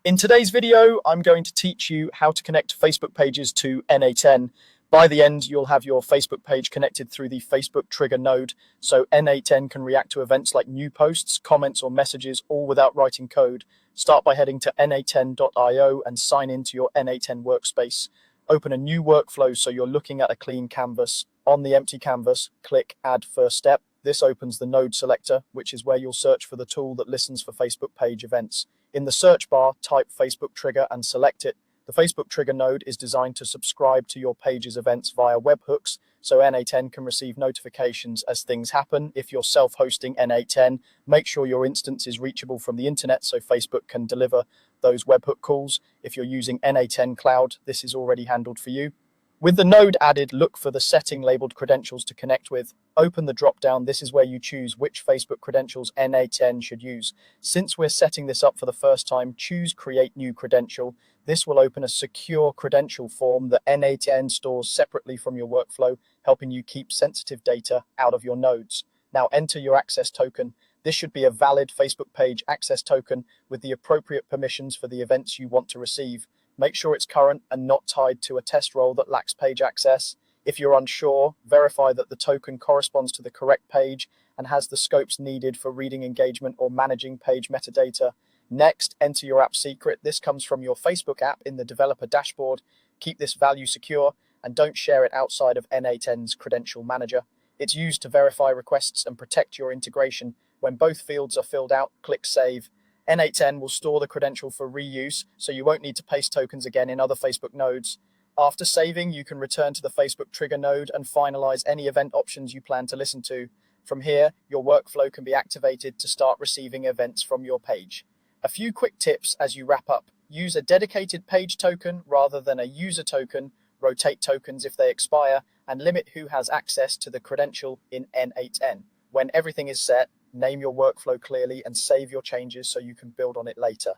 In today's video, I'm going to teach you how to connect Facebook pages to n8n. By the end, you'll have your Facebook page connected through the Facebook trigger node, so n8n can react to events like new posts, comments, or messages, all without writing code. Start by heading to n8n.io and sign into your n8n workspace. Open a new workflow so you're looking at a clean canvas. On the empty canvas, click Add First Step. This opens the node selector, which is where you'll search for the tool that listens for Facebook page events. In the search bar, type Facebook trigger and select it. The Facebook trigger node is designed to subscribe to your page's events via webhooks, so n8n can receive notifications as things happen. If you're self-hosting n8n, make sure your instance is reachable from the internet so Facebook can deliver those webhook calls. If you're using n8n Cloud, this is already handled for you. With the node added, look for the setting labeled credentials to connect with. Open the drop-down. This is where you choose which Facebook credentials n8n should use. Since we're setting this up for the first time, choose Create New Credential. This will open a secure credential form that n8n stores separately from your workflow, helping you keep sensitive data out of your nodes. Now enter your access token. This should be a valid Facebook page access token with the appropriate permissions for the events you want to receive. Make sure it's current and not tied to a test role that lacks page access. If you're unsure, verify that the token corresponds to the correct page and has the scopes needed for reading engagement or managing page metadata. Next, enter your app secret. This comes from your Facebook app in the developer dashboard. Keep this value secure and don't share it outside of n8n's credential manager. It's used to verify requests and protect your integration. When both fields are filled out, click Save. n8n will store the credential for reuse, so you won't need to paste tokens again in other Facebook nodes. After saving, you can return to the Facebook trigger node and finalize any event options you plan to listen to. From here, your workflow can be activated to start receiving events from your page. A few quick tips as you wrap up. Use a dedicated page token rather than a user token, rotate tokens if they expire, and limit who has access to the credential in n8n. When everything is set, name your workflow clearly and save your changes so you can build on it later.